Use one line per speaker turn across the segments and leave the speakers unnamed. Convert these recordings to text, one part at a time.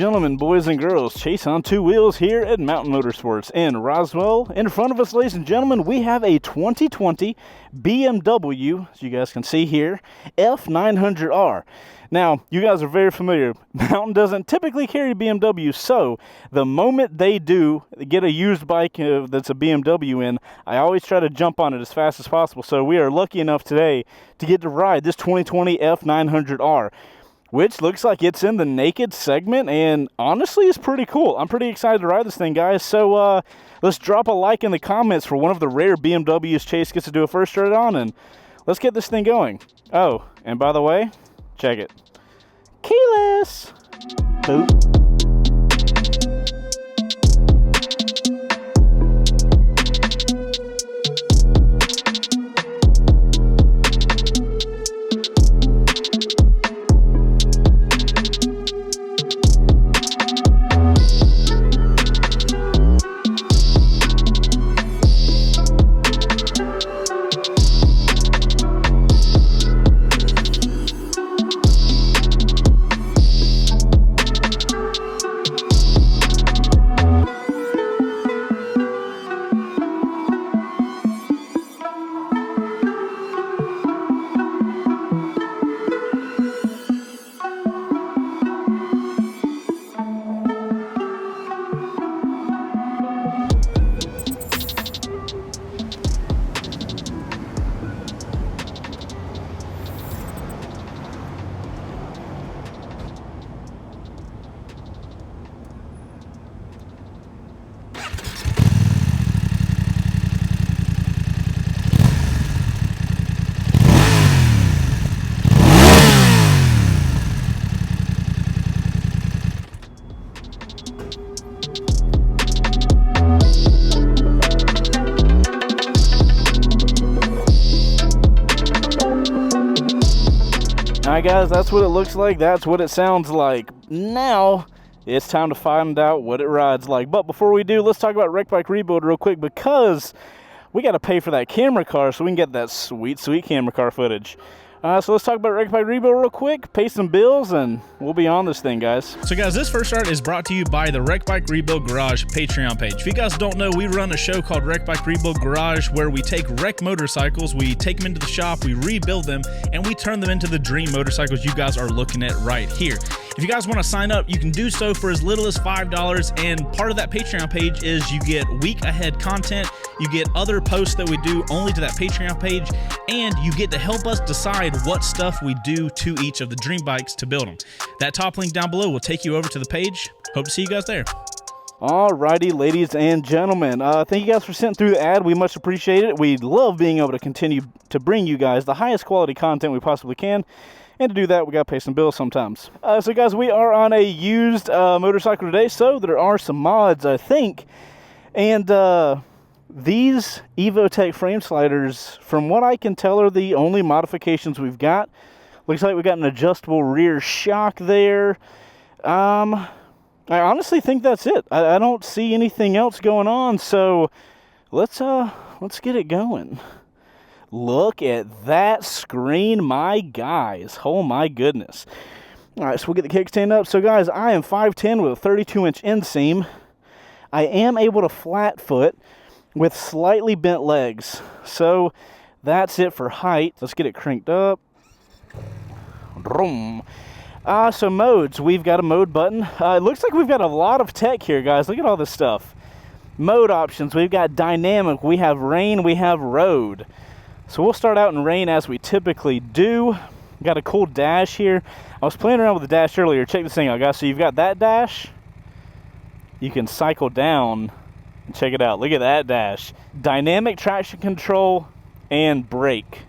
gentlemen, boys and girls, Chase on Two Wheels here at Mountain Motorsports in Roswell. In front of us, ladies and gentlemen, we have a 2020 BMW, as you guys can see here, F900R. Now, you guys are very familiar. Mountain doesn't typically carry BMW, so the moment they do get a used bike that's a BMW in, I always try to jump on it as fast as possible. So we are lucky enough today to get to ride this 2020 F900R, which looks like it's in the naked segment, and honestly is pretty cool. I'm pretty excited to ride this thing, guys. So let's drop a like in the comments for one of the rare BMWs Chase gets to do a first ride on, and let's get this thing going. Oh, and by the way, check it. Keyless! Boop. Alright guys, that's what it looks like, that's what it sounds like. Now, it's time to find out what it rides like. But before we do, let's talk about Wreck Bike Rebuild real quick, because we got to pay for that camera car so we can get that sweet, sweet camera car footage. So let's talk about Wreck Bike Rebuild real quick, pay some bills, and we'll be on this thing, guys.
So guys, this first start is brought to you by the Wreck Bike Rebuild Garage Patreon page. If you guys don't know, we run a show called Wreck Bike Rebuild Garage where we take wreck motorcycles, we take them into the shop, we rebuild them, and we turn them into the dream motorcycles you guys are looking at right here. If you guys want to sign up, you can do so for as little as $5, and part of that Patreon page is you get week ahead content, you get other posts that we do only to that Patreon page, and you get to help us decide what stuff we do to each of the dream bikes to build them. That top link down below will take you over to the page. Hope to see you guys there.
Alrighty, ladies and gentlemen, thank you guys for sitting through the ad. We much appreciate it. We love being able to continue to bring you guys the highest quality content we possibly can. And to do that, we got to pay some bills sometimes. So guys, we are on a used motorcycle today, so there are some mods, I think. And these Evotech frame sliders, from what I can tell, are the only modifications we've got. Looks like we got an adjustable rear shock there. I honestly think that's it. I don't see anything else going on, so let's get it going. Look at that screen, my guys. Oh my goodness. All right, so we'll get the kickstand up. So guys, I am 5'10" with a 32-inch inseam. I am able to flat foot with slightly bent legs. So that's it for height. Let's get it cranked up. So modes, we've got a mode button. It looks like we've got a lot of tech here, guys. Look at all this stuff. Mode options, we've got dynamic, we have rain, we have road. So we'll start out in rain as we typically do. Got a cool dash here. I was playing around with the dash earlier. Check this thing out, guys. So you've got that dash. You can cycle down and check it out. Look at that dash. Dynamic traction control and brake.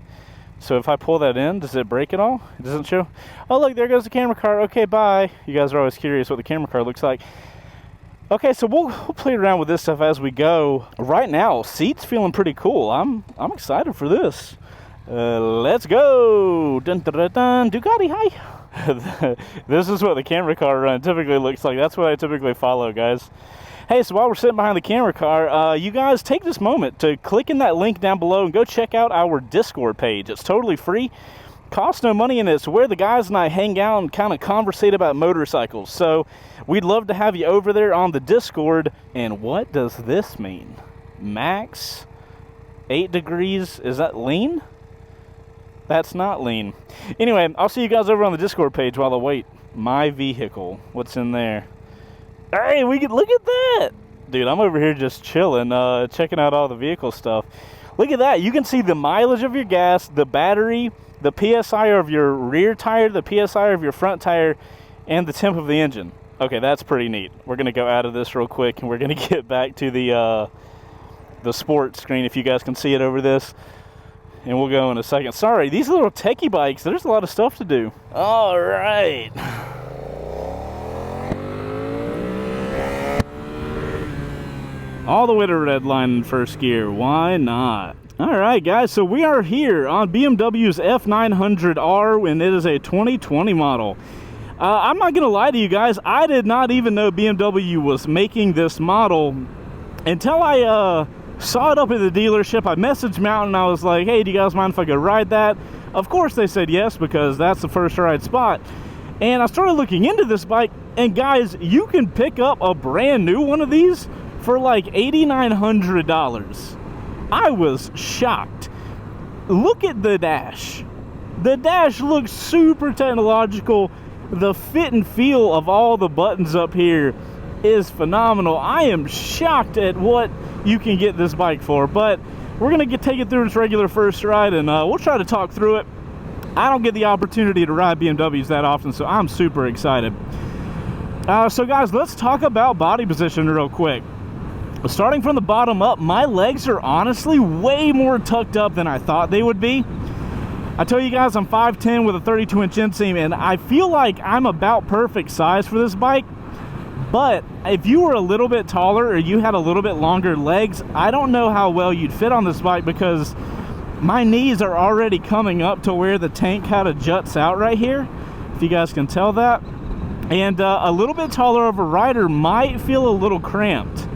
So if I pull that in, does it brake at all? It doesn't show. Oh, look, there goes the camera car. Okay, bye. You guys are always curious what the camera car looks like. Okay, so we'll play around with this stuff as we go. Right now, seat's feeling pretty cool. I'm excited for this. Let's go. Dun, dun, dun, dun. Ducati, hi. This is what the camera car run typically looks like. That's what I typically follow, guys. Hey, so while we're sitting behind the camera car, you guys take this moment to click in that link down below and go check out our Discord page. It's totally free. costs no money, and it's where the guys and I hang out and kind of conversate about motorcycles. So we'd love to have you over there on the Discord. And what does this mean? Max 8 degrees. Is that lean? That's not lean. Anyway, I'll see you guys over on the Discord page while I wait. My vehicle. What's in there? Hey, we can look at that. Dude, I'm over here just chilling, checking out all the vehicle stuff. Look at that. You can see the mileage of your gas, the battery, the PSI of your rear tire, the PSI of your front tire, and the temp of the engine. Okay, that's pretty neat. We're going to go out of this real quick, and we're going to get back to the sports screen, if you guys can see it over this. And we'll go in a second. Sorry, these little techie bikes, there's a lot of stuff to do. All right. All the way to red line in first gear. Why not? All right, guys. So we are here on BMW's F900R, and it is a 2020 model. I'm not going to lie to you guys. I did not even know BMW was making this model until I saw it up at the dealership. I messaged Mountain and I was like, hey, do you guys mind if I go ride that? Of course they said yes, because that's the first ride spot. And I started looking into this bike, and guys, you can pick up a brand new one of these for like $8,900. I was shocked. Look at the dash. The dash looks super technological. The fit and feel of all the buttons up here is phenomenal. I am shocked at what you can get this bike for, but we're gonna take it through its regular first ride, and we'll try to talk through it. I don't get the opportunity to ride BMWs that often, so I'm super excited. So guys, let's talk about body position real quick. Starting from the bottom up, my legs are honestly way more tucked up than I thought they would be. I tell you guys, I'm 5'10" with a 32-inch inseam, and I feel like I'm about perfect size for this bike. But if you were a little bit taller or you had a little bit longer legs, I don't know how well you'd fit on this bike, because my knees are already coming up to where the tank kind of juts out right here, if you guys can tell that. And a little bit taller of a rider might feel a little cramped.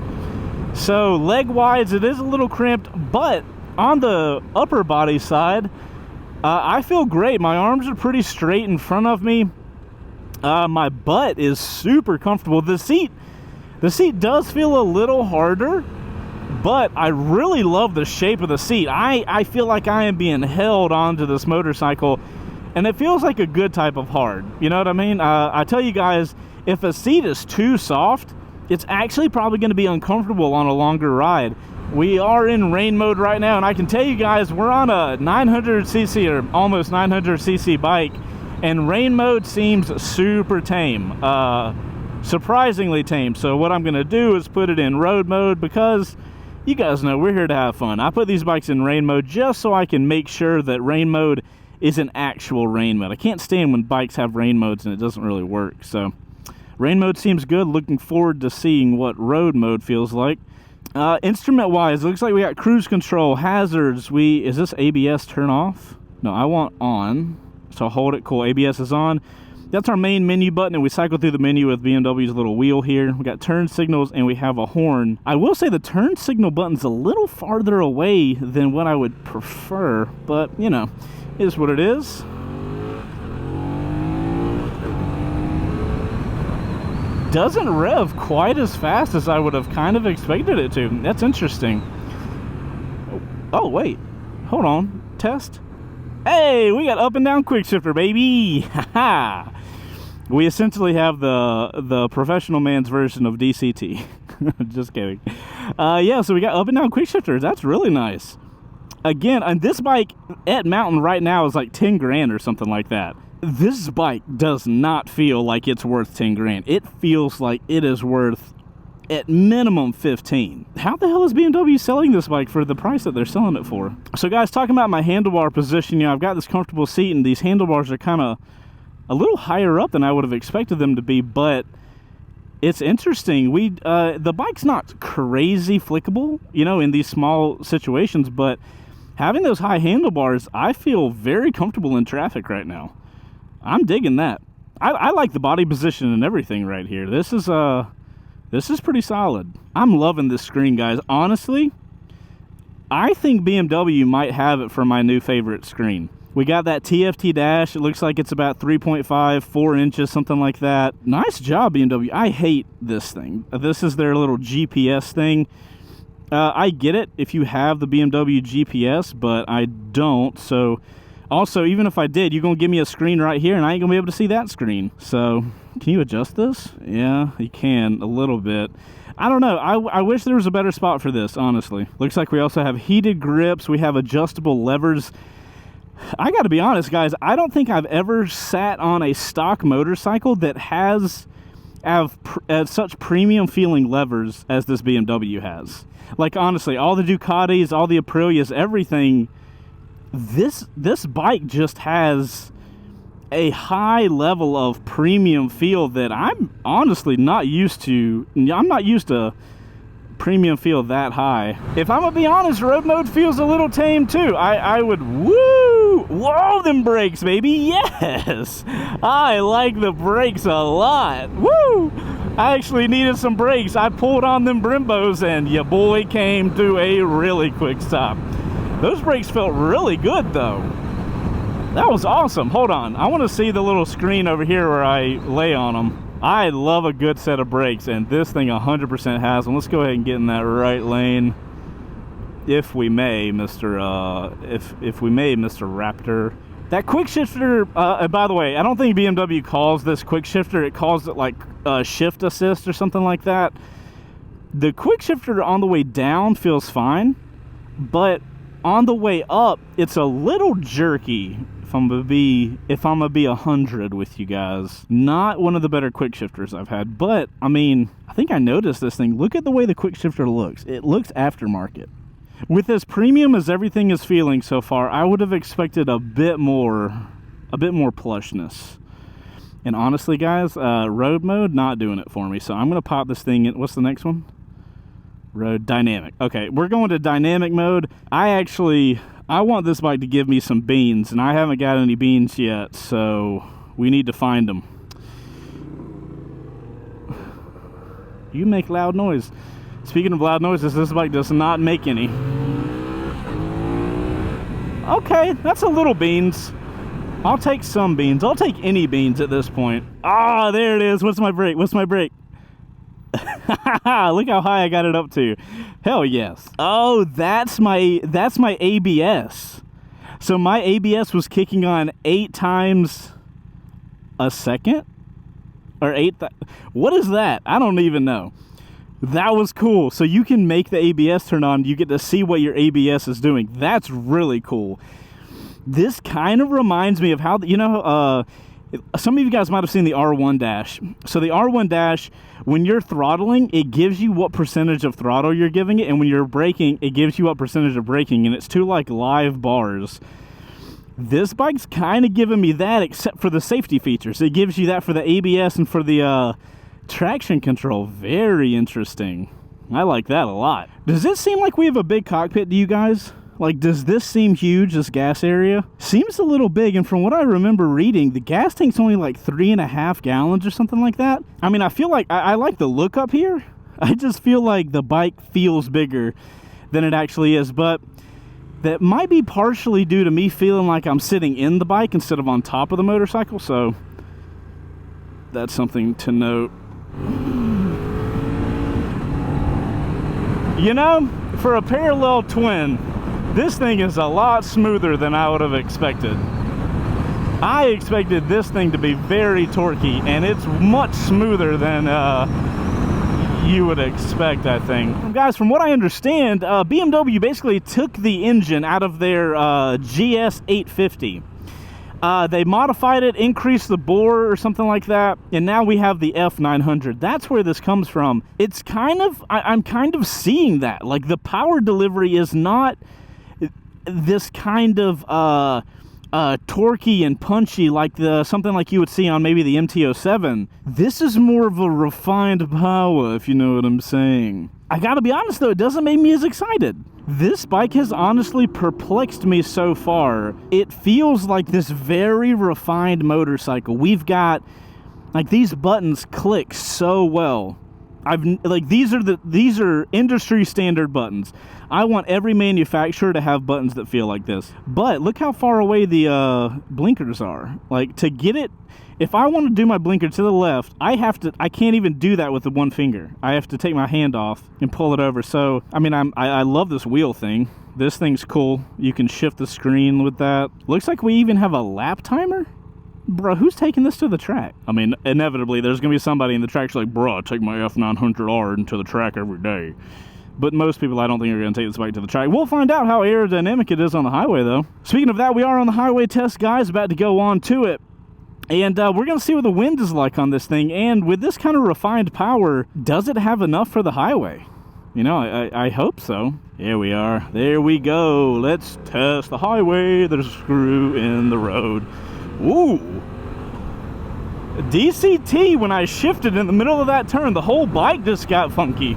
So leg-wise, it is a little cramped, but on the upper body side, I feel great. My arms are pretty straight in front of me. My butt is super comfortable. The seat does feel a little harder, but I really love the shape of the seat. I feel like I am being held onto this motorcycle, and it feels like a good type of hard. You know what I mean? I tell you guys, if a seat is too soft, it's actually probably going to be uncomfortable on a longer ride. We are in rain mode right now, and I can tell you guys, we're on a 900cc or almost 900cc bike, and rain mode seems super tame, surprisingly tame. So what I'm going to do is put it in road mode, because you guys know we're here to have fun. I put these bikes in rain mode just so I can make sure that rain mode is an actual rain mode. I can't stand when bikes have rain modes and it doesn't really work. So rain mode seems good. Looking forward to seeing what road mode feels like. Instrument wise, it looks like we got cruise control, hazards. Is this ABS turn off? No, I want on. So hold it. Cool. ABS is on. That's our main menu button, and we cycle through the menu with BMW's little wheel here. We got turn signals, and we have a horn. I will say the turn signal button's a little farther away than what I would prefer, but you know, it is what it is. Doesn't rev quite as fast as I would have kind of expected it to. That's interesting. Oh wait, hold on. Test. Hey, we got up and down quick shifter, baby. Haha. We essentially have the professional man's version of DCT. Just kidding. Yeah, so we got up and down quick shifters. That's really nice. Again, and this bike at Mountain right now is like 10 grand or something like that. This bike does not feel like it's worth 10 grand. It feels like it is worth at minimum 15. How the hell is BMW selling this bike for the price that they're selling it for? So guys, talking about my handlebar position, you know, I've got this comfortable seat, and these handlebars are kind of a little higher up than I would have expected them to be, but it's interesting. The bike's not crazy flickable, you know, in these small situations, but having those high handlebars, I feel very comfortable in traffic right now. I'm digging that. I like the body position and everything right here. This is pretty solid. I'm loving this screen, guys. Honestly, I think BMW might have it for my new favorite screen. We got that TFT dash. It looks like it's about 3.5, 4 inches, something like that. Nice job, BMW. I hate this thing. This is their little GPS thing. I get it if you have the BMW GPS, but I don't. So, also, even if I did, you're going to give me a screen right here, and I ain't going to be able to see that screen. So, can you adjust this? Yeah, you can a little bit. I don't know. I wish there was a better spot for this, honestly. Looks like we also have heated grips. We have adjustable levers. I got to be honest, guys. I don't think I've ever sat on a stock motorcycle that have such premium feeling levers as this BMW has. Like, honestly, all the Ducatis, all the Aprilias, everything. This bike just has a high level of premium feel that I'm honestly not used to. I'm not used to premium feel that high. If I'm gonna be honest, road mode feels a little tame too. I would, woo! Whoa, them brakes, baby, yes! I like the brakes a lot, woo! I actually needed some brakes. I pulled on them Brimbos and your boy came to a really quick stop. Those brakes felt really good though. That was awesome. Hold on, I want to see the little screen over here where I lay on them. I love a good set of brakes, and this thing 100% has them. Let's go ahead and get in that right lane, if we may, Mr. Raptor. That quick shifter. By the way, I don't think BMW calls this quick shifter. It calls it like shift assist or something like that. The quick shifter on the way down feels fine, but on the way up, it's a little jerky. If I'm gonna be 100 with you guys, not one of the better quick shifters I've had, but I mean, I think I noticed this thing. Look at the way the quick shifter looks. It looks aftermarket. With as premium as everything is feeling so far, I would have expected a bit more plushness. And honestly, guys, road mode not doing it for me. So I'm gonna pop this thing in. What's the next one? Road dynamic. Okay, we're going to dynamic mode. I want this bike to give me some beans, and I haven't got any beans yet, so we need to find them. You make loud noise. Speaking of loud noises, this bike does not make any. Okay, that's a little beans. I'll take some beans. I'll take any beans at this point. Ah, there it is. What's my brake? What's my brake? Look how high I got it up to. Hell yes. Oh, that's my ABS. So my ABS was kicking on 8 times a second? Or 8 what is that? I don't even know. That was cool. So you can make the ABS turn on. You get to see what your ABS is doing. That's really cool. This kind of reminds me of how, some of you guys might have seen the R1 dash. So the R1 dash, when you're throttling, it gives you what percentage of throttle you're giving it, and when you're braking, it gives you what percentage of braking, and it's 2 like live bars. This bike's kind of giving me that, except for the safety features. It gives you that for the ABS and for the traction control. Very interesting. I like that a lot. Does it seem like we have a big cockpit to you guys? Like, does this seem huge, this gas area? Seems a little big, and from what I remember reading, the gas tank's only like 3.5 gallons or something like that. I mean, I feel like, I like the look up here. I just feel like the bike feels bigger than it actually is, but that might be partially due to me feeling like I'm sitting in the bike instead of on top of the motorcycle, so that's something to note. You know, for a parallel twin, this thing is a lot smoother than I would have expected. I expected this thing to be very torquey, and it's much smoother than you would expect, I think. Guys, from what I understand, BMW basically took the engine out of their GS 850. They modified it, increased the bore or something like that, and now we have the F900. That's where this comes from. It's kind of, I'm kind of seeing that. Like, the power delivery is not this kind of torquey and punchy like something like you would see on maybe the MT-07. This is more of a refined power, if you know what I'm saying. I gotta be honest though, it doesn't make me as excited. This bike has honestly perplexed me so far. It feels like this very refined motorcycle. We've got, like, these buttons click so well. these are industry standard buttons. I want every manufacturer to have buttons that feel like this. But look how far away the blinkers are. Like, to get it, if I want to do my blinker to the left, I can't even do that with the one finger. I have to take my hand off and pull it over. So, I mean, I love this wheel thing. This thing's cool. You can shift the screen with that. Looks like we even have a lap timer. Bro, who's taking this to the track? I mean, inevitably, there's going to be somebody in the track's like, bro, I take my F900R into the track every day. But most people, I don't think, are going to take this bike to the track. We'll find out how aerodynamic it is on the highway, though. Speaking of that, we are on the highway test, guys, about to go on to it. And we're going to see what the wind is like on this thing. And with this kind of refined power, does it have enough for the highway? You know, I hope so. Here we are. There we go. Let's test the highway. There's a screw in the road. Ooh. DCT, when I shifted in the middle of that turn, the whole bike just got funky.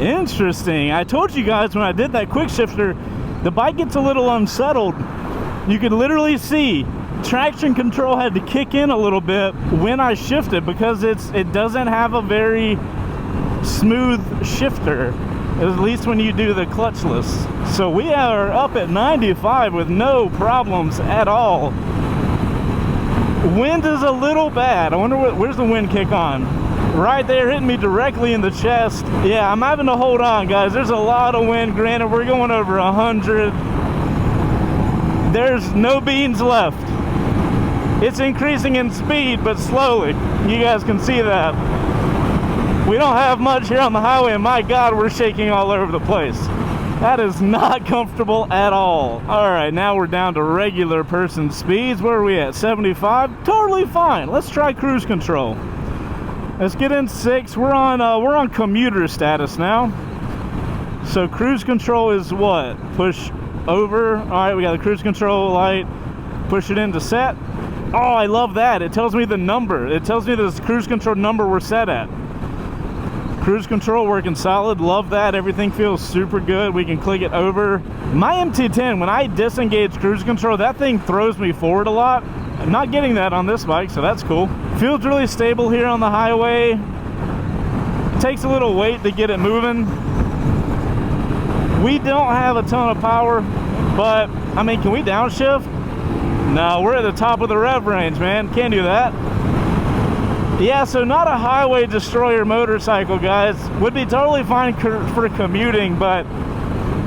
Interesting. I told you guys when I did that quick shifter, the bike gets a little unsettled. You could literally see traction control had to kick in a little bit when I shifted because it doesn't have a very smooth shifter, at least when you do the clutchless. So we are up at 95 with no problems at all. Wind is a little bad. I wonder where's the wind kick on? Right there, hitting me directly in the chest. Yeah, I'm having to hold on, guys. There's a lot of wind. Granted, we're going over 100. There's no beans left. It's increasing in speed, but slowly. You guys can see that. We don't have much here on the highway, and my God, we're shaking all over the place. That is not comfortable at all. All right, now we're down to regular person speeds. Where are we at? 75? Totally fine. Let's try cruise control. Let's get in 6. We're on commuter status now. So cruise control is what? Push over. All right, we got the cruise control light. Push it into set. Oh, I love that. It tells me the number. It tells me the cruise control number we're set at. Cruise control working solid. Love that. Everything feels super good. We can click it over. My MT10, when I disengage cruise control, that thing throws me forward a lot. I'm not getting that on this bike, so that's cool. Feels really stable here on the highway. It takes a little weight to get it moving. We don't have a ton of power, but I mean, can we downshift? No, we're at the top of the rev range, man. Can't do that. Yeah, so not a highway destroyer motorcycle, guys. Would be totally fine for commuting, but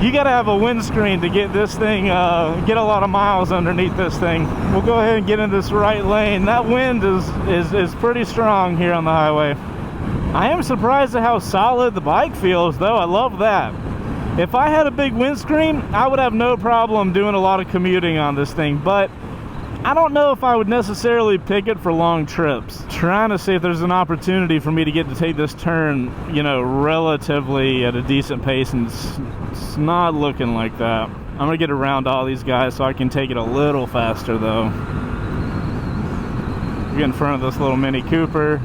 you gotta have a windscreen to get this thing, get a lot of miles underneath this thing. We'll go ahead and get in this right lane. That wind is pretty strong here on the highway. I am surprised at how solid the bike feels, though. I love that. If I had a big windscreen, I would have no problem doing a lot of commuting on this thing, but I don't know if I would necessarily pick it for long trips. Trying to see if there's an opportunity for me to get to take this turn, you know, relatively at a decent pace, and it's not looking like that. I'm gonna get around all these guys so I can take it a little faster though. Get in front of this little Mini Cooper.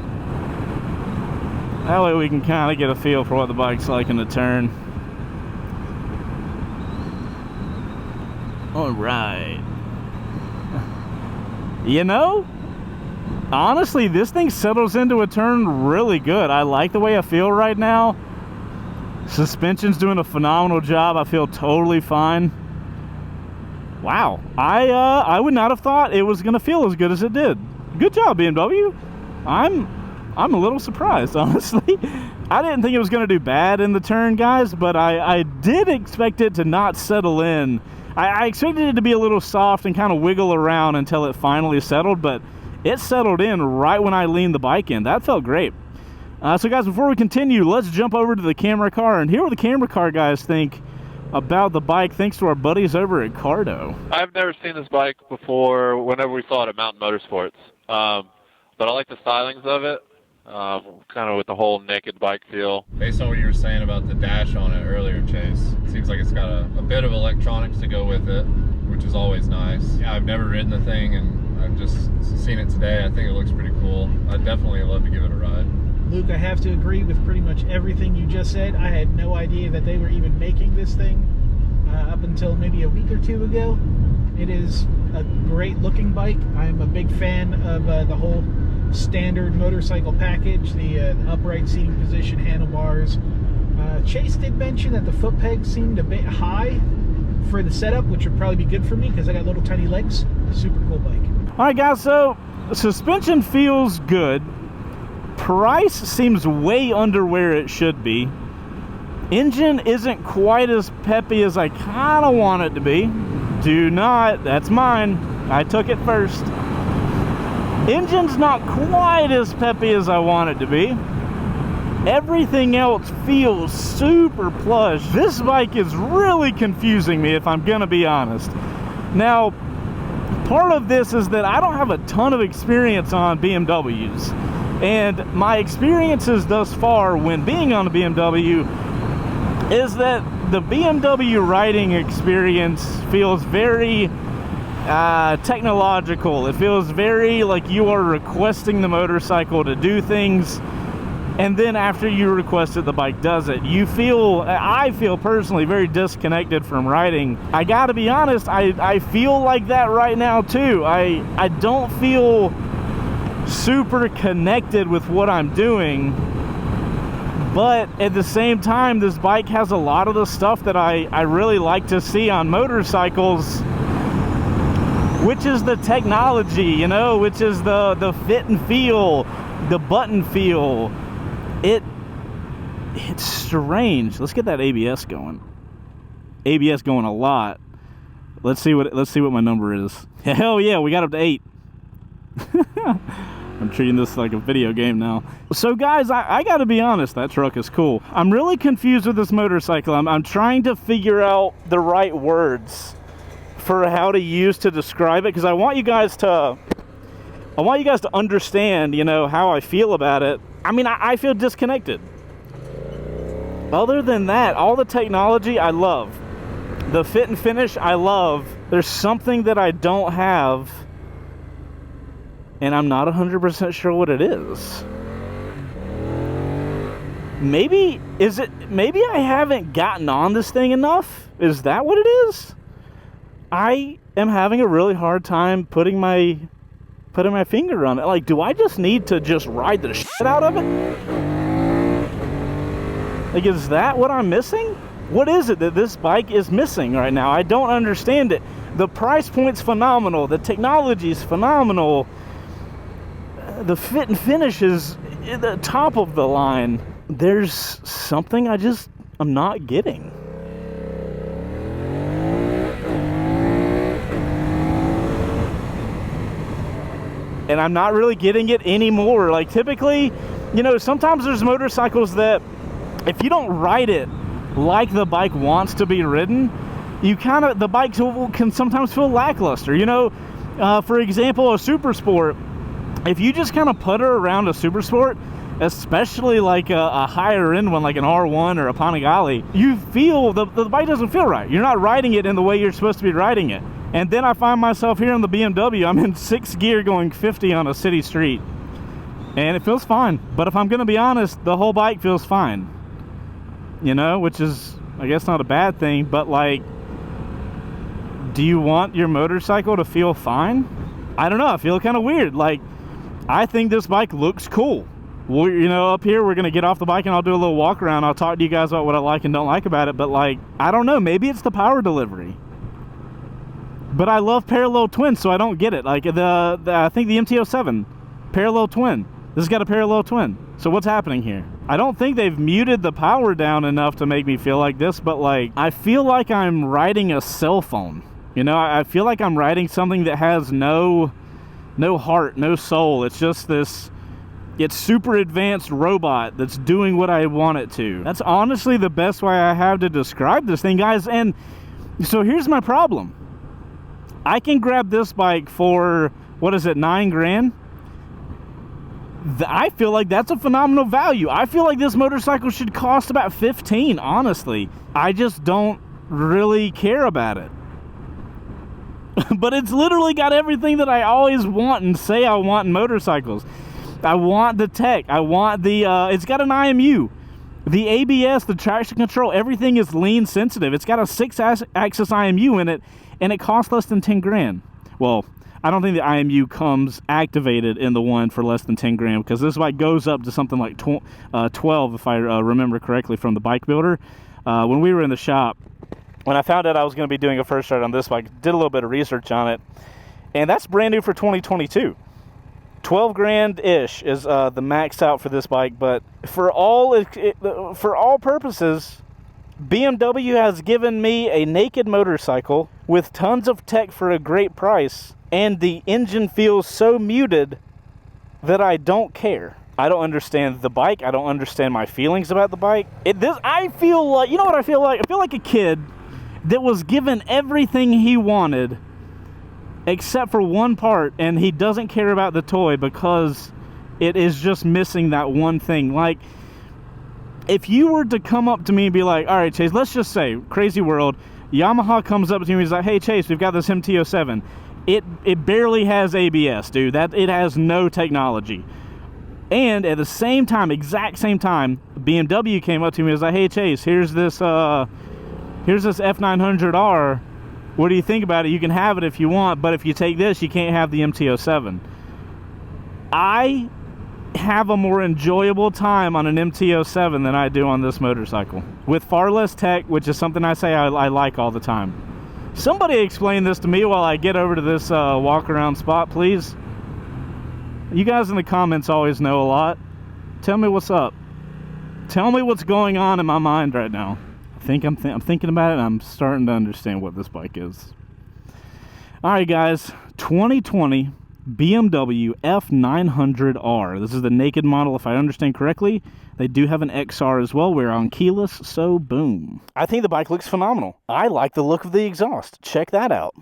That way we can kind of get a feel for what the bike's like in the turn. All right. You know, honestly, this thing settles into a turn really good. I like the way I feel right now. Suspension's doing a phenomenal job. I feel totally fine. Wow, I would not have thought it was gonna feel as good as it did. Good job, BMW. I'm a little surprised, honestly. I didn't think it was gonna do bad in the turn, guys, but I did expect it to not settle in. I expected it to be a little soft and kind of wiggle around until it finally settled, but it settled in right when I leaned the bike in. That felt great. So guys, before we continue, let's jump over to the camera car and hear what the camera car guys think about the bike, thanks to our buddies over at Cardo.
I've never seen this bike before whenever we saw it at Mountain Motorsports, but I like the stylings of it. Kind of with the whole naked bike feel.
Based on what you were saying about the dash on it earlier, Chase, it seems like it's got a bit of electronics to go with it, which is always nice. Yeah, I've never ridden the thing, and I've just seen it today. I think it looks pretty cool. I'd definitely love to give it a ride.
Luke, I have to agree with pretty much everything you just said. I had no idea that they were even making this thing up until maybe a week or two ago. It is a great looking bike. I'm a big fan of the whole standard motorcycle package, the upright seating position, handlebars. Chase did mention that the foot pegs seemed a bit high for the setup, which would probably be good for me because I got little tiny legs. Super cool bike.
All right, guys, so suspension feels good. Price seems way under where it should be. Engine isn't quite as peppy as I kind of want it to be. Do not, that's mine. I took it first. Engine's not quite as peppy as I want it to be. Everything else feels super plush. This bike is really confusing me, if I'm gonna be honest. Now, part of this is that I don't have a ton of experience on BMWs. And my experiences thus far when being on a BMW is that the BMW riding experience feels very technological. It feels very like you are requesting the motorcycle to do things, and then after you request it, the bike does it. I feel personally very disconnected from riding. I gotta be honest, I feel like that right now too. I don't feel super connected with what I'm doing, but at the same time, this bike has a lot of the stuff that I really like to see on motorcycles, which is the technology, you know, which is the fit and feel, the button feel. It's strange. Let's get that ABS going. ABS going a lot. Let's see what my number is. Hell yeah, we got up to 8. I'm treating this like a video game now. So guys, I gotta be honest, that truck is cool. I'm really confused with this motorcycle. I'm trying to figure out the right words for how to use to describe it, because I want you guys to understand, you know, how I feel about it. I mean, I feel disconnected. Other than that, all the technology I love. The fit and finish I love. There's something that I don't have, and I'm not 100% sure what it is. Maybe I haven't gotten on this thing enough? Is that what it is? I am having a really hard time putting my finger on it. Like, do I just need to just ride the shit out of it? Like, is that what I'm missing? What is it that this bike is missing right now? I don't understand it. The price point's phenomenal. The technology's phenomenal. The fit and finish is at the top of the line. There's something I'm not getting. And I'm not really getting it anymore. Like, typically, you know, sometimes there's motorcycles that if you don't ride it like the bike wants to be ridden, the bike can sometimes feel lackluster. You know, for example, a Super Sport, if you just kind of putter around a Super Sport, especially like a higher end one like an R1 or a Panigale, you feel the bike doesn't feel right. You're not riding it in the way you're supposed to be riding it. And then I find myself here on the BMW, I'm in 6th gear going 50 on a city street, and it feels fine. But if I'm gonna be honest, the whole bike feels fine, you know, which is, I guess, not a bad thing. But like, do you want your motorcycle to feel fine? I don't know, I feel kind of weird. Like, I think this bike looks cool. Well, you know, up here, we're gonna get off the bike and I'll do a little walk around. I'll talk to you guys about what I like and don't like about it. But like, I don't know, maybe it's the power delivery. But I love parallel twins, so I don't get it. Like, I think the MT-07, parallel twin. This has got a parallel twin. So what's happening here? I don't think they've muted the power down enough to make me feel like this, but like, I feel like I'm riding a cell phone. You know, I feel like I'm riding something that has no heart, no soul. It's just this, it's super advanced robot that's doing what I want it to. That's honestly the best way I have to describe this thing, guys. And so here's my problem. I can grab this bike for, what is it, 9 grand? I feel like that's a phenomenal value. I feel like this motorcycle should cost about 15, honestly. I just don't really care about it. But it's literally got everything that I always want and say I want in motorcycles. I want the tech. I want the, it's got an IMU. The ABS, the traction control, everything is lean sensitive. It's got a 6-axis IMU in it, and it costs less than 10 grand. Well, I don't think the IMU comes activated in the one for less than 10 grand, because this bike goes up to something like 12, if I remember correctly, from the bike builder. When we were in the shop, when I found out I was going to be doing a first ride on this bike, did a little bit of research on it, and that's brand new for 2022. 12 grand-ish is the max out for this bike, but for all purposes, BMW has given me a naked motorcycle with tons of tech for a great price, and the engine feels so muted that I don't care. I don't understand the bike. I don't understand my feelings about the bike. I feel like, you know what I feel like? I feel like a kid that was given everything he wanted except for one part, and he doesn't care about the toy because it is just missing that one thing. Like, if you were to come up to me and be like, all right, Chase, let's just say, crazy world, Yamaha comes up to me and he's like, hey, Chase, we've got this MT-07. It barely has ABS, dude. It has no technology. And at the same time, exact same time, BMW came up to me and was like, hey, Chase, here's this F900R. What do you think about it? You can have it if you want, but if you take this, you can't have the MT-07. I have a more enjoyable time on an MT-07 than I do on this motorcycle, with far less tech, which is something I say I like all the time. Somebody explain this to me while I get over to this walk around spot, please. You guys in the comments always know a lot. Tell me what's up. Tell me what's going on in my mind right now. I'm thinking about it, and I'm starting to understand what this bike is. All right, guys, 2020 BMW F900R. This is the naked model, if I understand correctly. They do have an XR as well. We're on keyless, so boom. I think the bike looks phenomenal. I like the look of the exhaust. Check that out.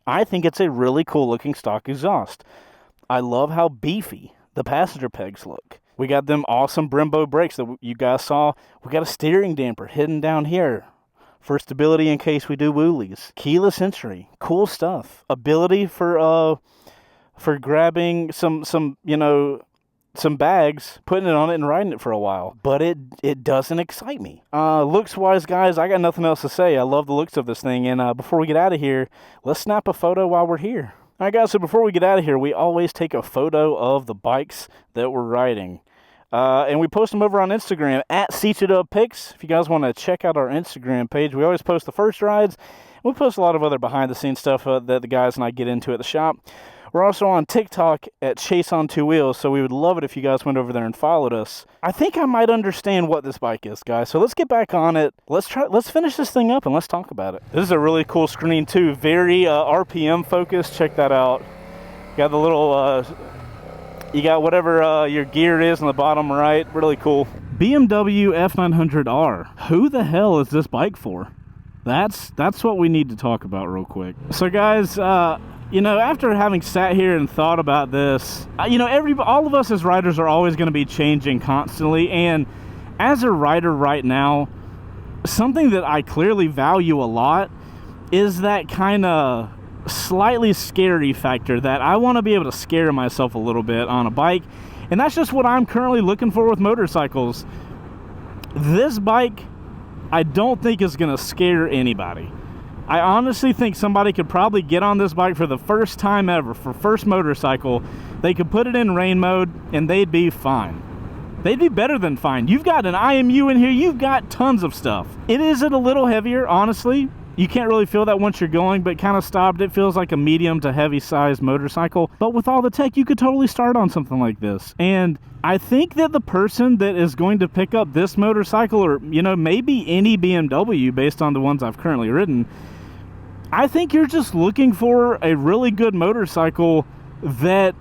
I think it's a really cool looking stock exhaust. I love how beefy the passenger pegs look. We got them awesome Brembo brakes that you guys saw. We got a steering damper hidden down here for stability in case we do wheelies. Keyless entry, cool stuff. Ability for grabbing some bags, putting it on it and riding it for a while. But it doesn't excite me. Looks wise, guys, I got nothing else to say. I love the looks of this thing. And before we get out of here, let's snap a photo while we're here. All right, guys, so before we get out of here, we always take a photo of the bikes that we're riding. And we post them over on Instagram, at @SeatedUpPics. If you guys want to check out our Instagram page, we always post the first rides. We post a lot of other behind-the-scenes stuff that the guys and I get into at the shop. We're also on TikTok at Chaseontwowheels, so we would love it if you guys went over there and followed us. I think I might understand what this bike is, guys, so let's get back on it. Let's finish this thing up and let's talk about it. This is a really cool screen too, very RPM focused. Check that out. Got the little, you got whatever your gear is on the bottom right. Really cool. BMW F900R. Who the hell is this bike for? That's what we need to talk about real quick. So guys, you know, after having sat here and thought about this, you know, all of us as riders are always going to be changing constantly. And as a rider right now, something that I clearly value a lot is that kind of slightly scary factor, that I want to be able to scare myself a little bit on a bike. And that's just what I'm currently looking for with motorcycles. This bike, I don't think is going to scare anybody. I honestly think somebody could probably get on this bike for the first time ever, for first motorcycle. They could put it in rain mode and they'd be fine. They'd be better than fine. You've got an IMU in here. You've got tons of stuff. It is a little heavier, honestly. You can't really feel that once you're going, but kind of stopped. It feels like a medium to heavy sized motorcycle. But with all the tech, you could totally start on something like this. And I think that the person that is going to pick up this motorcycle, or, you know, maybe any BMW based on the ones I've currently ridden, I think you're just looking for a really good motorcycle that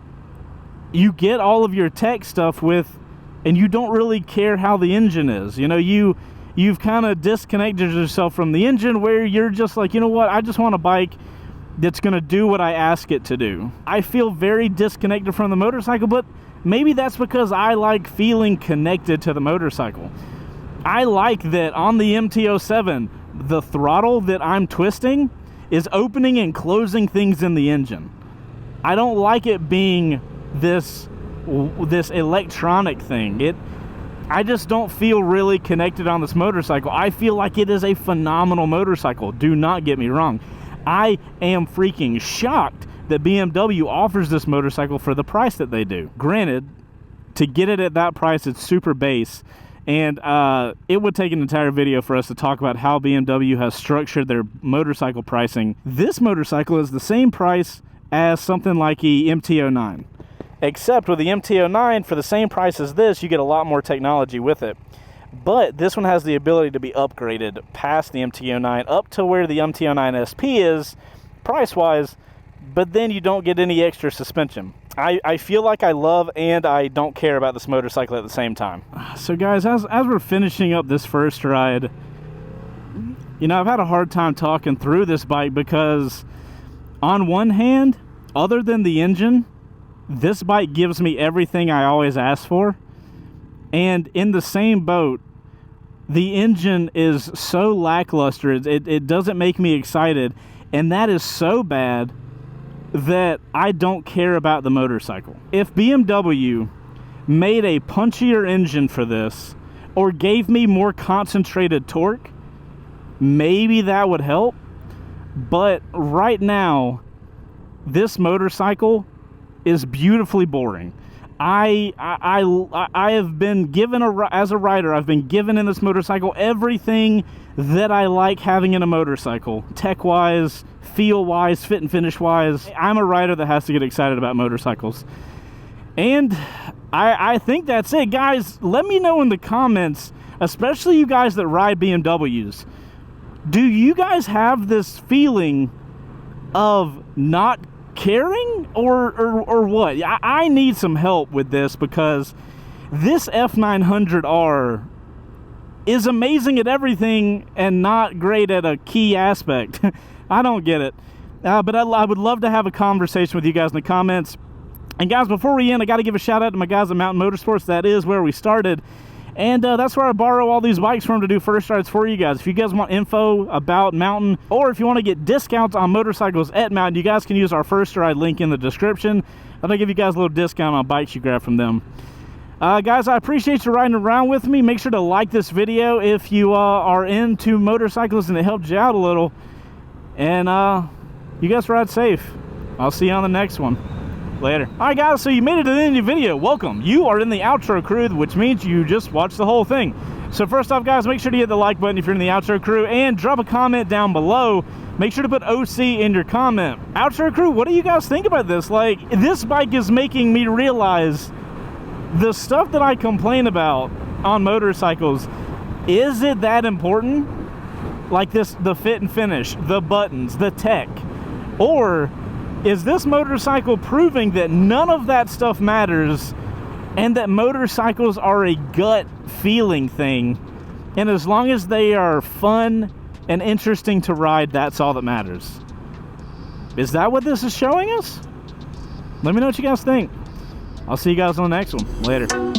you get all of your tech stuff with, and you don't really care how the engine is. You know, you've kind of disconnected yourself from the engine, where you're just like, you know what, I just want a bike that's going to do what I ask it to do. I feel very disconnected from the motorcycle, but maybe that's because I like feeling connected to the motorcycle. I like that on the MT-07, the throttle that I'm twisting is opening and closing things in the engine. I don't like it being this electronic thing. I just don't feel really connected on this motorcycle. I feel like it is a phenomenal motorcycle. Do not get me wrong. I am freaking shocked that BMW offers this motorcycle for the price that they do. Granted, to get it at that price, it's super base, and it would take an entire video for us to talk about how BMW has structured their motorcycle pricing. This motorcycle is the same price as something like the MT-09, except with the MT-09, for the same price as this, you get a lot more technology with it. But this one has the ability to be upgraded past the MT-09 up to where the MT-09 SP is price-wise, but then you don't get any extra suspension. I feel like I love and I don't care about this motorcycle at the same time. So guys, as we're finishing up this first ride, you know, I've had a hard time talking through this bike because on one hand, other than the engine, this bike gives me everything I always ask for. And in the same boat, the engine is so lackluster, it doesn't make me excited. And that is so bad that I don't care about the motorcycle. If BMW made a punchier engine for this, or gave me more concentrated torque, maybe that would help. But right now, this motorcycle is beautifully boring. I have been given, as a rider, I've been given in this motorcycle everything that I like having in a motorcycle. Tech-wise, feel-wise, fit and finish-wise. I'm a rider that has to get excited about motorcycles. And I think that's it. Guys, let me know in the comments, especially you guys that ride BMWs. Do you guys have this feeling of not caring or what? I need some help with this because this F900R is amazing at everything and not great at a key aspect. I don't get it. But I would love to have a conversation with you guys in the comments. And guys, before we end, I got to give a shout out to my guys at Mountain Motorsports. That is where we started. And that's where I borrow all these bikes from to do first rides for you guys. If you guys want info about Mountain, or if you want to get discounts on motorcycles at Mountain, you guys can use our first ride link in the description. That'll give you guys a little discount on bikes you grab from them. Guys, I appreciate you riding around with me. Make sure to like this video if you are into motorcycles and it helped you out a little. And you guys ride safe. I'll see you on the next one. Later. Alright guys, so you made it to the end of the video. Welcome. You are in the outro crew, which means you just watched the whole thing. So first off guys, make sure to hit the like button if you're in the outro crew and drop a comment down below. Make sure to put OC in your comment. Outro crew, what do you guys think about this? Like, this bike is making me realize the stuff that I complain about on motorcycles, is it that important? Like this, the fit and finish, the buttons, the tech, or is this motorcycle proving that none of that stuff matters and that motorcycles are a gut feeling thing, and as long as they are fun and interesting to ride, that's all that matters? Is that what this is showing us? Let me know what you guys think. I'll see you guys on the next one. Later.